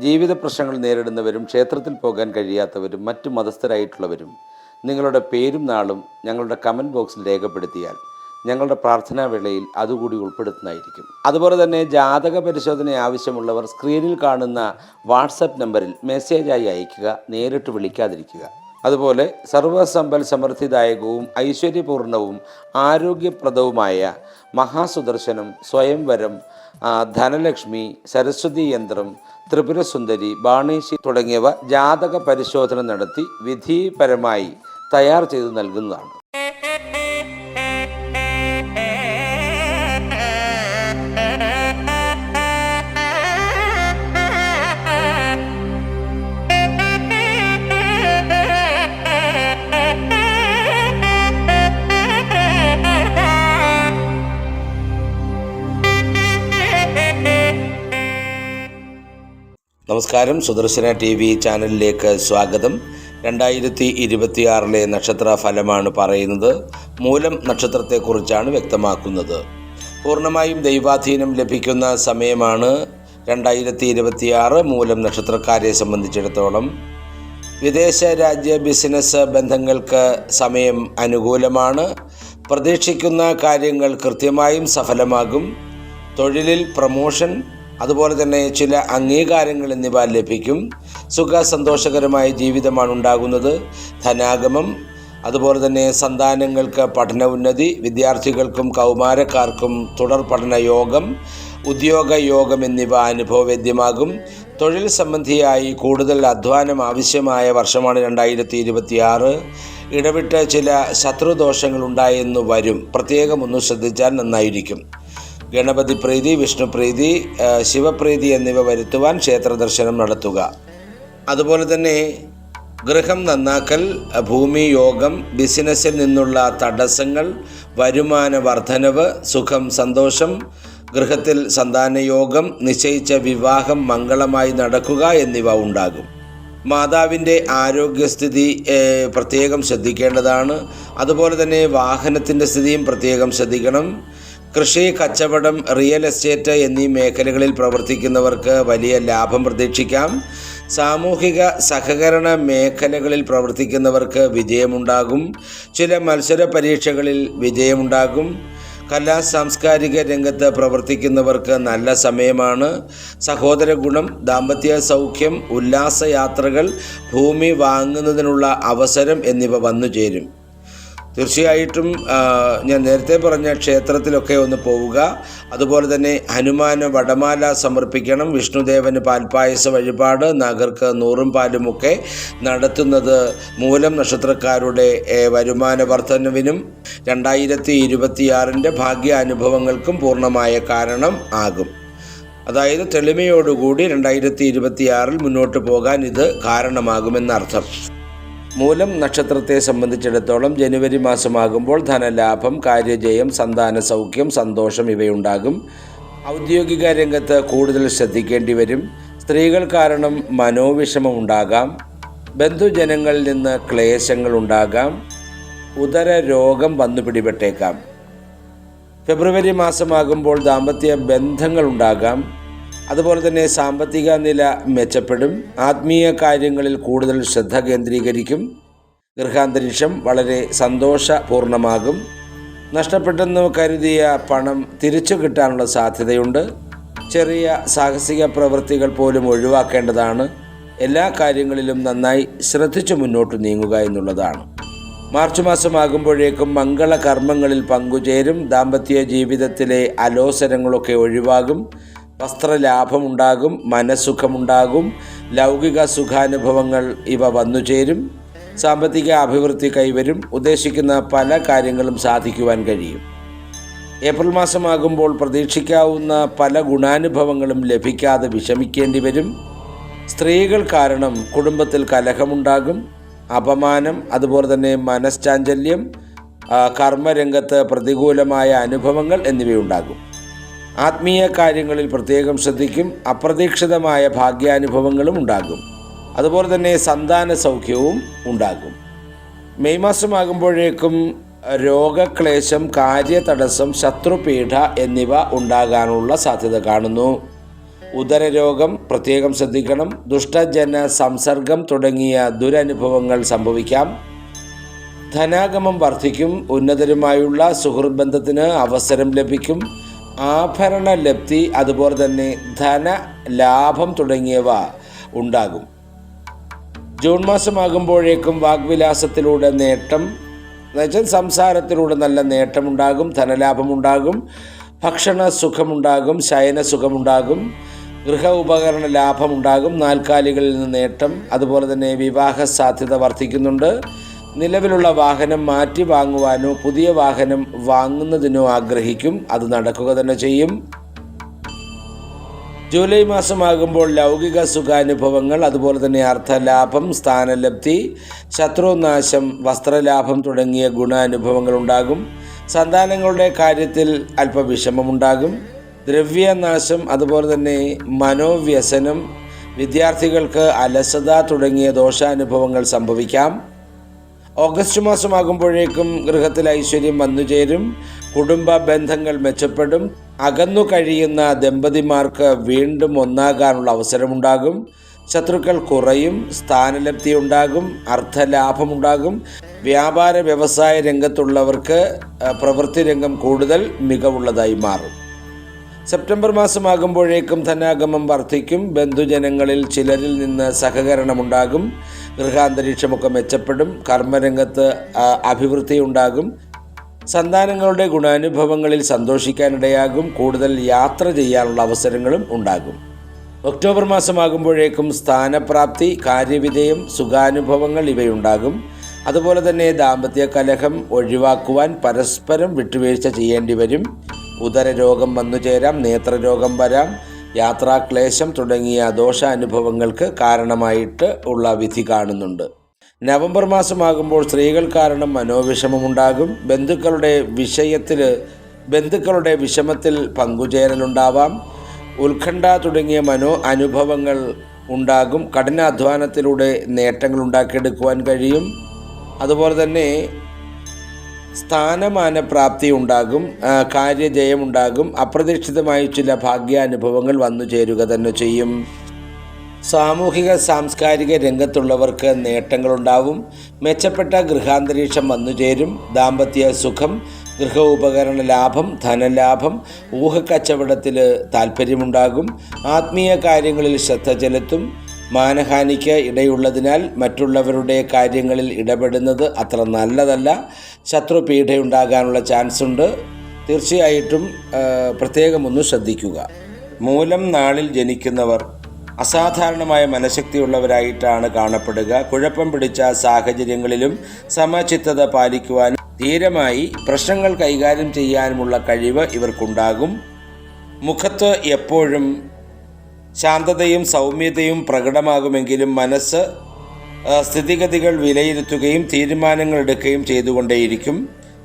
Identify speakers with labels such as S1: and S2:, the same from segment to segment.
S1: ജീവിത പ്രശ്നങ്ങൾ നേരിടുന്നവരും ക്ഷേത്രത്തിൽ പോകാൻ കഴിയാത്തവരും മറ്റു മതസ്ഥരായിട്ടുള്ളവരും നിങ്ങളുടെ പേരും നാളും ഞങ്ങളുടെ കമൻറ്റ് ബോക്സിൽ രേഖപ്പെടുത്തിയാൽ ഞങ്ങളുടെ പ്രാർത്ഥനാ വേളയിൽ അതുകൂടി ഉൾപ്പെടുത്തുന്നതായിരിക്കും. അതുപോലെ തന്നെ ജാതക പരിശോധന ആവശ്യമുള്ളവർ സ്ക്രീനിൽ കാണുന്ന വാട്സപ്പ് നമ്പറിൽ മെസ്സേജായി അയയ്ക്കുക, നേരിട്ട് വിളിക്കാതിരിക്കുക. അതുപോലെ സർവസമ്പൽ സമൃദ്ധിദായകവും ഐശ്വര്യപൂർണവും ആരോഗ്യപ്രദവുമായ മഹാസുദർശനം, സ്വയംവരം, ധനലക്ഷ്മി, സരസ്വതി യന്ത്രം, ത്രിപുരസുന്ദരി, ബാണേശി തുടങ്ങിയവ ജാതക പരിശോധന നടത്തി വിധിപരമായി തയ്യാർ ചെയ്ത് നൽകുന്നതാണ്. നമസ്കാരം, സുദർശന TV ചാനലിലേക്ക് സ്വാഗതം. 2026 നക്ഷത്ര ഫലമാണ് പറയുന്നത്. മൂലം നക്ഷത്രത്തെക്കുറിച്ചാണ് വ്യക്തമാക്കുന്നത്. പൂർണ്ണമായും ദൈവാധീനം ലഭിക്കുന്ന സമയമാണ് 2026 മൂലം നക്ഷത്രക്കാരെ സംബന്ധിച്ചിടത്തോളം. വിദേശ രാജ്യ ബിസിനസ് ബന്ധങ്ങൾക്ക് സമയം അനുകൂലമാണ്. പ്രതീക്ഷിക്കുന്ന കാര്യങ്ങൾ കൃത്യമായും സഫലമാകും. തൊഴിലിൽ പ്രമോഷൻ, അതുപോലെ തന്നെ ചില അംഗീകാരങ്ങൾ എന്നിവ ലഭിക്കും. സന്തോഷകരമായ ജീവിതമാണ് ഉണ്ടാകുന്നത്. ധനാഗമം, അതുപോലെ തന്നെ സന്താനങ്ങൾക്ക് പഠന ഉന്നതി, വിദ്യാർത്ഥികൾക്കും കൗമാരക്കാർക്കും തുടർ പഠന യോഗം, ഉദ്യോഗ യോഗം എന്നിവ അനുഭവവേദ്യമാകും. തൊഴിൽ സംബന്ധിയായി കൂടുതൽ അധ്വാനം ആവശ്യമായ വർഷമാണ് 2026. ഇടവിട്ട് ചില ശത്രുദോഷങ്ങൾ ഉണ്ടായെന്നു വരും. പ്രത്യേകം ഒന്ന് ശ്രദ്ധിച്ചാൽ നന്നായിരിക്കും. ഗണപതി പ്രീതി, വിഷ്ണു പ്രീതി, ശിവപ്രീതി എന്നിവ വരുത്തുവാൻ ക്ഷേത്ര ദർശനം നടത്തുക. അതുപോലെ തന്നെ ഗൃഹം നന്നാക്കൽ, ഭൂമി യോഗം, ബിസിനസ്സിൽ നിന്നുള്ള തടസ്സങ്ങൾ, വരുമാന വർധനവ്, സുഖം, സന്തോഷം, ഗൃഹത്തിൽ സന്താനയോഗം, നിശ്ചയിച്ച വിവാഹം മംഗളമായി നടക്കുക എന്നിവ ഉണ്ടാകും. മാതാവിൻ്റെ ആരോഗ്യസ്ഥിതി പ്രത്യേകം ശ്രദ്ധിക്കേണ്ടതാണ്. അതുപോലെ തന്നെ വാഹനത്തിൻ്റെ സ്ഥിതിയും പ്രത്യേകം ശ്രദ്ധിക്കണം. കൃഷി, കച്ചവടം, റിയൽ എസ്റ്റേറ്റ് എന്നീ മേഖലകളിൽ പ്രവർത്തിക്കുന്നവർക്ക് വലിയ ലാഭം പ്രതീക്ഷിക്കാം. സാമൂഹിക സഹകരണ മേഖലകളിൽ പ്രവർത്തിക്കുന്നവർക്ക് വിജയമുണ്ടാകും. ചില മത്സര പരീക്ഷകളിൽ വിജയമുണ്ടാകും. കലാ സാംസ്കാരിക രംഗത്ത് പ്രവർത്തിക്കുന്നവർക്ക് നല്ല സമയമാണ്. സഹോദര ഗുണം, ദാമ്പത്യ സൗഖ്യം, ഉല്ലാസയാത്രകൾ, ഭൂമി വാങ്ങുന്നതിനുള്ള അവസരം എന്നിവ വന്നു ചേരും. തീർച്ചയായിട്ടും ഞാൻ നേരത്തെ പറഞ്ഞ ക്ഷേത്രത്തിലൊക്കെ ഒന്ന് പോവുക. അതുപോലെ തന്നെ ഹനുമാന് വടമാല സമർപ്പിക്കണം. വിഷ്ണുദേവന് പാൽപ്പായസ വഴിപാട്, നഗർക്ക് നൂറും പാലുമൊക്കെ നടത്തുന്നത് മൂലം നക്ഷത്രക്കാരുടെ വരുമാന വർധനവിനും 2026 ഭാഗ്യാനുഭവങ്ങൾക്കും പൂർണ്ണമായ കാരണം ആകും. അതായത് തെളിമയോടുകൂടി 2026 മുന്നോട്ട് പോകാൻ ഇത് കാരണമാകുമെന്നർത്ഥം. മൂലം നക്ഷത്രത്തെ സംബന്ധിച്ചിടത്തോളം ജനുവരി മാസമാകുമ്പോൾ ധനലാഭം, കാര്യജയം, സന്താന സൗഖ്യം, സന്തോഷം ഇവയുണ്ടാകും. ഔദ്യോഗിക രംഗത്ത് കൂടുതൽ ശ്രദ്ധിക്കേണ്ടി വരും. സ്ത്രീകൾ കാരണം മനോവിഷമം ഉണ്ടാകാം. ബന്ധുജനങ്ങളിൽ നിന്ന് ക്ലേശങ്ങൾ ഉണ്ടാകാം. ഉദര രോഗം വന്നു പിടിപെട്ടേക്കാം. ഫെബ്രുവരി മാസമാകുമ്പോൾ ദാമ്പത്യ ബന്ധങ്ങൾ ഉണ്ടാകാം. അതുപോലെ തന്നെ സാമ്പത്തിക നില മെച്ചപ്പെടും. ആത്മീയ കാര്യങ്ങളിൽ കൂടുതൽ ശ്രദ്ധ കേന്ദ്രീകരിക്കും. ഗൃഹാന്തരീക്ഷം വളരെ സന്തോഷപൂർണമാകും. നഷ്ടപ്പെട്ടെന്ന് കരുതിയ പണം തിരിച്ചു കിട്ടാനുള്ള സാധ്യതയുണ്ട്. ചെറിയ സാഹസിക പ്രവൃത്തികൾ പോലും ഒഴിവാക്കേണ്ടതാണ്. എല്ലാ കാര്യങ്ങളിലും നന്നായി ശ്രദ്ധിച്ചു മുന്നോട്ട് നീങ്ങുക എന്നുള്ളതാണ്. മാർച്ച് മാസമാകുമ്പോഴേക്കും മംഗളകർമ്മങ്ങളിൽ പങ്കുചേരും. ദാമ്പത്യ ജീവിതത്തിലെ അലോസരങ്ങളൊക്കെ ഒഴിവാകും. വസ്ത്രലാഭമുണ്ടാകും. മനസ്സുഖമുണ്ടാകും. ലൗകിക സുഖാനുഭവങ്ങൾ ഇവ വന്നുചേരും. സാമ്പത്തിക അഭിവൃദ്ധി കൈവരും. ഉദ്ദേശിക്കുന്ന പല കാര്യങ്ങളും സാധിക്കുവാൻ കഴിയും. ഏപ്രിൽ മാസമാകുമ്പോൾ പ്രതീക്ഷിക്കാവുന്ന പല ഗുണാനുഭവങ്ങളും ലഭിക്കാതെ വിഷമിക്കേണ്ടി വരും. സ്ത്രീകൾ കാരണം കുടുംബത്തിൽ കലഹമുണ്ടാകും. അപമാനം, അതുപോലെ തന്നെ മനഃചാഞ്ചല്യം, കർമ്മരംഗത്ത് പ്രതികൂലമായ അനുഭവങ്ങൾ എന്നിവയുണ്ടാകും. ആത്മീയ കാര്യങ്ങളിൽ പ്രത്യേകം ശ്രദ്ധിക്കും. അപ്രതീക്ഷിതമായ ഭാഗ്യാനുഭവങ്ങളും ഉണ്ടാകും. അതുപോലെ തന്നെ സന്താന സൗഖ്യവും ഉണ്ടാകും. മെയ് മാസമാകുമ്പോഴേക്കും രോഗക്ലേശം, കാര്യതടസ്സം, ശത്രുപീഠ എന്നിവ ഉണ്ടാകാനുള്ള സാധ്യത കാണുന്നു. ഉദരരോഗം പ്രത്യേകം ശ്രദ്ധിക്കണം. ദുഷ്ടജന സംസർഗം തുടങ്ങിയ ദുരനുഭവങ്ങൾ സംഭവിക്കാം. ധനാഗമം വർദ്ധിക്കും. ഉന്നതരുമായുള്ള സുഹൃത്ബന്ധത്തിന് അവസരം ലഭിക്കും. ആഭരണ ലബ്ധി, അതുപോലെ തന്നെ ധനലാഭം തുടങ്ങിയവ ഉണ്ടാകും. ജൂൺ മാസമാകുമ്പോഴേക്കും വാഗ്വിലാസത്തിലൂടെ നേട്ടം, എന്നുവെച്ചാൽ സംസാരത്തിലൂടെ നല്ല നേട്ടമുണ്ടാകും, ധനലാഭമുണ്ടാകും, ഭക്ഷണ സുഖമുണ്ടാകും, ശയന സുഖമുണ്ടാകും, ഗൃഹ ഉപകരണ ലാഭമുണ്ടാകും, നാൽക്കാലികളിൽ നിന്ന് നേട്ടം, അതുപോലെ തന്നെ വിവാഹ സാധ്യത വർദ്ധിക്കുന്നുണ്ട്. നിലവിലുള്ള വാഹനം മാറ്റി വാങ്ങുവാനോ പുതിയ വാഹനം വാങ്ങുന്നതിനോ ആഗ്രഹിക്കും. അത് നടക്കുക തന്നെ ചെയ്യും. ജൂലൈ മാസമാകുമ്പോൾ ലൗകിക സുഖാനുഭവങ്ങൾ, അതുപോലെ തന്നെ അർത്ഥലാഭം, സ്ഥാനലബ്ധി, ശത്രുനാശം, വസ്ത്രലാഭം തുടങ്ങിയ ഗുണാനുഭവങ്ങൾ ഉണ്ടാകും. സന്താനങ്ങളുടെ കാര്യത്തിൽ അല്പവിഷമമുണ്ടാകും. ദ്രവ്യനാശം, അതുപോലെ തന്നെ മനോവ്യസനം, വിദ്യാർത്ഥികൾക്ക് അലസത തുടങ്ങിയ ദോഷാനുഭവങ്ങൾ സംഭവിക്കാം. ഓഗസ്റ്റ് മാസമാകുമ്പോഴേക്കും ഗൃഹത്തിൽ ഐശ്വര്യം വന്നുചേരും. കുടുംബ ബന്ധങ്ങൾ മെച്ചപ്പെടും. അകന്നു കഴിയുന്ന ദമ്പതിമാർക്ക് വീണ്ടും ഒന്നാകാനുള്ള അവസരമുണ്ടാകും. ശത്രുക്കൾ കുറയും. സ്ഥാനലബ്ധി ഉണ്ടാകും. അർത്ഥലാഭമുണ്ടാകും. വ്യാപാര വ്യവസായ രംഗത്തുള്ളവർക്ക് പ്രവൃത്തി രംഗം കൂടുതൽ മികവുള്ളതായി മാറും. സെപ്റ്റംബർ മാസമാകുമ്പോഴേക്കും ധനാഗമം വർദ്ധിക്കും. ബന്ധുജനങ്ങളിൽ ചിലരിൽ നിന്ന് സഹകരണമുണ്ടാകും. ഗൃഹാന്തരീക്ഷമൊക്കെ മെച്ചപ്പെടും. കർമ്മരംഗത്ത് അഭിവൃദ്ധി ഉണ്ടാകും. സന്താനങ്ങളുടെ ഗുണാനുഭവങ്ങളിൽ സന്തോഷിക്കാനിടയാകും. കൂടുതൽ യാത്ര ചെയ്യാനുള്ള അവസരങ്ങളും ഉണ്ടാകും. ഒക്ടോബർ മാസമാകുമ്പോഴേക്കും സ്ഥാനപ്രാപ്തി, കാര്യവിജയം, സുഖാനുഭവങ്ങൾ ഇവയുണ്ടാകും. അതുപോലെ തന്നെ ദാമ്പത്യ കലഹം ഒഴിവാക്കുവാൻ പരസ്പരം വിട്ടുവീഴ്ച ചെയ്യേണ്ടി വരും. ഉദരരോഗം വന്നുചേരാം. നേത്രരോഗം വരാം. യാത്രാക്ലേശം തുടങ്ങിയ ദോഷാനുഭവങ്ങൾക്ക് കാരണമായിട്ട് ഉള്ള വിധി കാണുന്നുണ്ട്. നവംബർ മാസമാകുമ്പോൾ സ്ത്രീകൾ കാരണം മനോവിഷമമുണ്ടാകും. ബന്ധുക്കളുടെ വിഷമത്തിൽ പങ്കുചേരലുണ്ടാവാം. ഉത്കണ്ഠ തുടങ്ങിയ അനുഭവങ്ങൾ ഉണ്ടാകും. കഠിനാധ്വാനത്തിലൂടെ നേട്ടങ്ങൾ ഉണ്ടാക്കിയെടുക്കുവാൻ കഴിയും. അതുപോലെ തന്നെ സ്ഥാനമാനപ്രാപ്തി ഉണ്ടാകും. കാര്യജയമുണ്ടാകും. അപ്രതീക്ഷിതമായി ചില ഭാഗ്യാനുഭവങ്ങൾ വന്നു ചേരുക തന്നെ ചെയ്യും. സാമൂഹിക സാംസ്കാരിക രംഗത്തുള്ളവർക്ക് നേട്ടങ്ങളുണ്ടാവും. മെച്ചപ്പെട്ട ഗൃഹാന്തരീക്ഷം വന്നുചേരും. ദാമ്പത്യ സുഖം, ഗൃഹ ഉപകരണ ലാഭം, ധനലാഭം, ഊഹക്കച്ചവടത്തിൽ താല്പര്യമുണ്ടാകും. ആത്മീയ കാര്യങ്ങളിൽ ശ്രദ്ധ ചെലുത്തും. മാനഹാനിക്ക് ഇടയുള്ളതിനാൽ മറ്റുള്ളവരുടെ കാര്യങ്ങളിൽ ഇടപെടുന്നത് അത്ര നല്ലതല്ല. ശത്രുപീഡയുണ്ടാകാനുള്ള ചാൻസ് ഉണ്ട്. തീർച്ചയായിട്ടും പ്രത്യേകം ഒന്ന് ശ്രദ്ധിക്കുക. മൂലം നാളിൽ ജനിക്കുന്നവർ അസാധാരണമായ മനഃശക്തിയുള്ളവരായിട്ടാണ് കാണപ്പെടുക. കുഴപ്പം പിടിച്ച സാഹചര്യങ്ങളിലും സമചിത്തത പാലിക്കുവാനും ധീരമായി പ്രശ്നങ്ങൾ കൈകാര്യം ചെയ്യാനുമുള്ള കഴിവ് ഇവർക്കുണ്ടാകും. മുഖത്ത് എപ്പോഴും ശാന്തതയും സൗമ്യതയും പ്രകടമാകുമെങ്കിലും മനസ്സ് സ്ഥിതിഗതികൾ വിലയിരുത്തുകയും തീരുമാനങ്ങൾ എടുക്കുകയും ചെയ്തുകൊണ്ടേയിരിക്കും.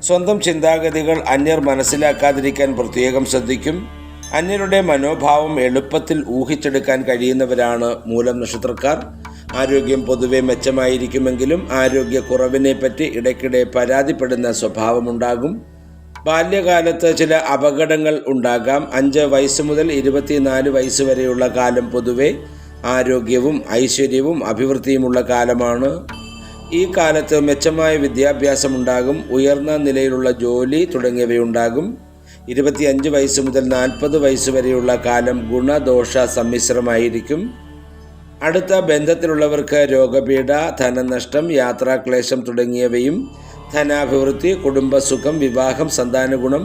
S1: സ്വന്തം ചിന്താഗതികൾ അന്യർ മനസ്സിലാക്കാതിരിക്കാൻ പ്രത്യേകം ശ്രദ്ധിക്കും. അന്യരുടെ മനോഭാവം എളുപ്പത്തിൽ ഊഹിച്ചെടുക്കാൻ കഴിയുന്നവരാണ് മൂലം നക്ഷത്രക്കാർ. ആരോഗ്യം പൊതുവെ മെച്ചമായിരിക്കുമെങ്കിലും ആരോഗ്യക്കുറവിനെപ്പറ്റി ഇടയ്ക്കിടെ പരാതിപ്പെടുന്ന സ്വഭാവമുണ്ടാകും. ബാല്യകാലത്ത് ചില അപകടങ്ങൾ ഉണ്ടാകാം. 5 വയസ്സ് മുതൽ 24 വയസ്സ് വരെയുള്ള കാലം പൊതുവെ ആരോഗ്യവും ഐശ്വര്യവും അഭിവൃദ്ധിയുമുള്ള കാലമാണ്. ഈ കാലത്ത് മെച്ചമായ വിദ്യാഭ്യാസമുണ്ടാകും. ഉയർന്ന നിലയിലുള്ള ജോലി തുടങ്ങിയവയുണ്ടാകും. 25 വയസ്സ് മുതൽ 40 വയസ്സ് വരെയുള്ള കാലം ഗുണദോഷ സമ്മിശ്രമായിരിക്കും. അടുത്ത ബന്ധത്തിലുള്ളവർക്ക് രോഗപീഠ, ധനനഷ്ടം, യാത്രാക്ലേശം തുടങ്ങിയവയും ധനാഭിവൃദ്ധി, കുടുംബസുഖം, വിവാഹം, സന്താനഗുണം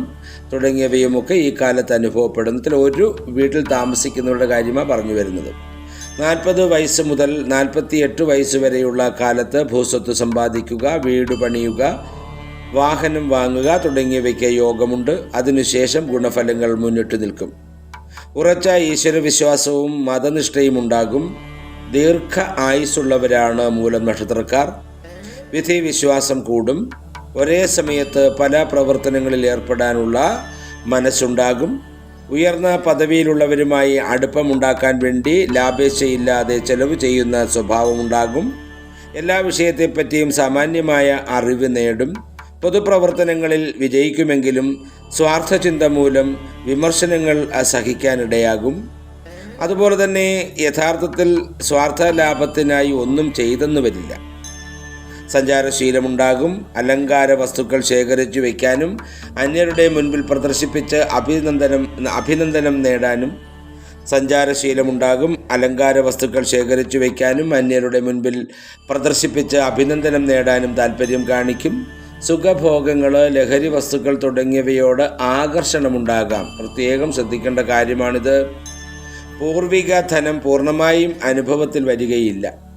S1: തുടങ്ങിയവയുമൊക്കെ ഈ കാലത്ത് അനുഭവപ്പെടുന്നതിൽ ഒരു വീട്ടിൽ താമസിക്കുന്നവരുടെ കാര്യമാണ് പറഞ്ഞു വരുന്നത്. 40 വയസ്സ് മുതൽ 48 വയസ്സ് വരെയുള്ള കാലത്ത് ഭൂസ്വത്ത് സമ്പാദിക്കുക, വീട് പണിയുക, വാഹനം വാങ്ങുക തുടങ്ങിയവയ്ക്ക് യോഗമുണ്ട്. അതിനുശേഷം ഗുണഫലങ്ങൾ മുന്നിട്ട് നിൽക്കും. ഉറച്ച ഈശ്വരവിശ്വാസവും മതനിഷ്ഠയും ഉണ്ടാകും. ദീർഘ ആയുസ്സുള്ളവരാണ് മൂലം നക്ഷത്രക്കാർ. വിധി വിശ്വാസം കൂടും. ഒരേ സമയത്ത് പല പ്രവർത്തനങ്ങളിൽ ഏർപ്പെടാനുള്ള മനസ്സുണ്ടാകും. ഉയർന്ന പദവിയിലുള്ളവരുമായി അടുപ്പമുണ്ടാക്കാൻ വേണ്ടി ലാഭേച്ഛയില്ലാതെ ചെലവ് ചെയ്യുന്ന സ്വഭാവമുണ്ടാകും. എല്ലാ വിഷയത്തെപ്പറ്റിയും സാമാന്യമായ അറിവ് നേടും. പൊതുപ്രവർത്തനങ്ങളിൽ വിജയിക്കുമെങ്കിലും സ്വാർത്ഥചിന്ത മൂലം വിമർശനങ്ങൾ സഹിക്കാനിടയാകും. അതുപോലെ തന്നെ യഥാർത്ഥത്തിൽ സ്വാർത്ഥ ലാഭത്തിനായി ഒന്നും ചെയ്തെന്ന് വരില്ല. സഞ്ചാരശീലമുണ്ടാകും. അലങ്കാര വസ്തുക്കൾ ശേഖരിച്ചു വയ്ക്കാനും അന്യരുടെ മുൻപിൽ പ്രദർശിപ്പിച്ച് അഭിനന്ദനം നേടാനും സഞ്ചാരശീലമുണ്ടാകും. അലങ്കാര വസ്തുക്കൾ ശേഖരിച്ചു വയ്ക്കാനും അന്യരുടെ മുൻപിൽ പ്രദർശിപ്പിച്ച് അഭിനന്ദനം നേടാനും താല്പര്യം കാണിക്കും. സുഖഭോഗങ്ങൾ, ലഹരി വസ്തുക്കൾ തുടങ്ങിയവയോട് ആകർഷണമുണ്ടാകാം. പ്രത്യേകം ശ്രദ്ധിക്കേണ്ട കാര്യമാണിത്. പൂർവിക ധനം പൂർണ്ണമായും അനുഭവത്തിൽ വരികയില്ല.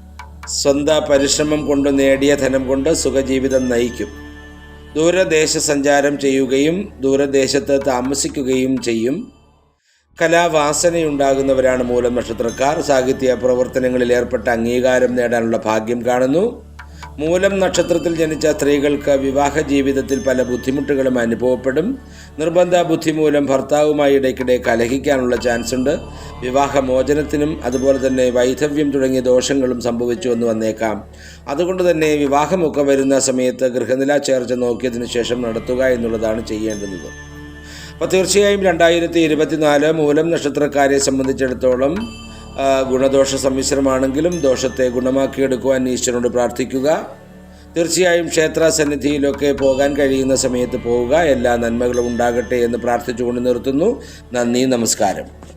S1: സ്വന്തം പരിശ്രമം കൊണ്ട് നേടിയ ധനം കൊണ്ട് സുഖജീവിതം നയിക്കും. ദൂരദേശ സഞ്ചാരം ചെയ്യുകയും ദൂരദേശത്ത് താമസിക്കുകയും ചെയ്യും. കലാവാസനയുണ്ടാകുന്നവരാണ് മൂലം നക്ഷത്രക്കാർ. സാഹിത്യ പ്രവർത്തനങ്ങളിൽ ഏർപ്പെട്ട അംഗീകാരം നേടാനുള്ള ഭാഗ്യം കാണുന്നു. മൂലം നക്ഷത്രത്തിൽ ജനിച്ച സ്ത്രീകൾക്ക് വിവാഹ ജീവിതത്തിൽ പല ബുദ്ധിമുട്ടുകളും അനുഭവപ്പെടും. നിർബന്ധ ബുദ്ധി മൂലം ഭർത്താവുമായി ഇടയ്ക്കിടെ കലഹിക്കാനുള്ള ചാൻസ് ഉണ്ട്. വിവാഹമോചനത്തിനും അതുപോലെ തന്നെ വൈധവ്യം തുടങ്ങിയ ദോഷങ്ങളും സംഭവിച്ചു എന്ന് വന്നേക്കാം. അതുകൊണ്ട് തന്നെ വിവാഹമൊക്കെ വരുന്ന സമയത്ത് ഗൃഹനില ചേർച്ച നോക്കിയതിനു ശേഷം നടത്തുക എന്നുള്ളതാണ് ചെയ്യേണ്ടുന്നത്. അപ്പോൾ തീർച്ചയായും 2024 മൂലം നക്ഷത്രക്കാരെ സംബന്ധിച്ചിടത്തോളം ഗുണദോഷ സമ്മിശ്രമാണെങ്കിലും ദോഷത്തെ ഗുണമാക്കിയെടുക്കുവാൻ ഈശ്വരനോട് പ്രാർത്ഥിക്കുക. തീർച്ചയായും ക്ഷേത്ര സന്നിധിയിലൊക്കെ പോകാൻ കഴിയുന്ന സമയത്ത് പോവുക. എല്ലാ നന്മകളും ഉണ്ടാകട്ടെ എന്ന് പ്രാർത്ഥിച്ചുകൊണ്ട് നിർത്തുന്നു. നന്ദി, നമസ്കാരം.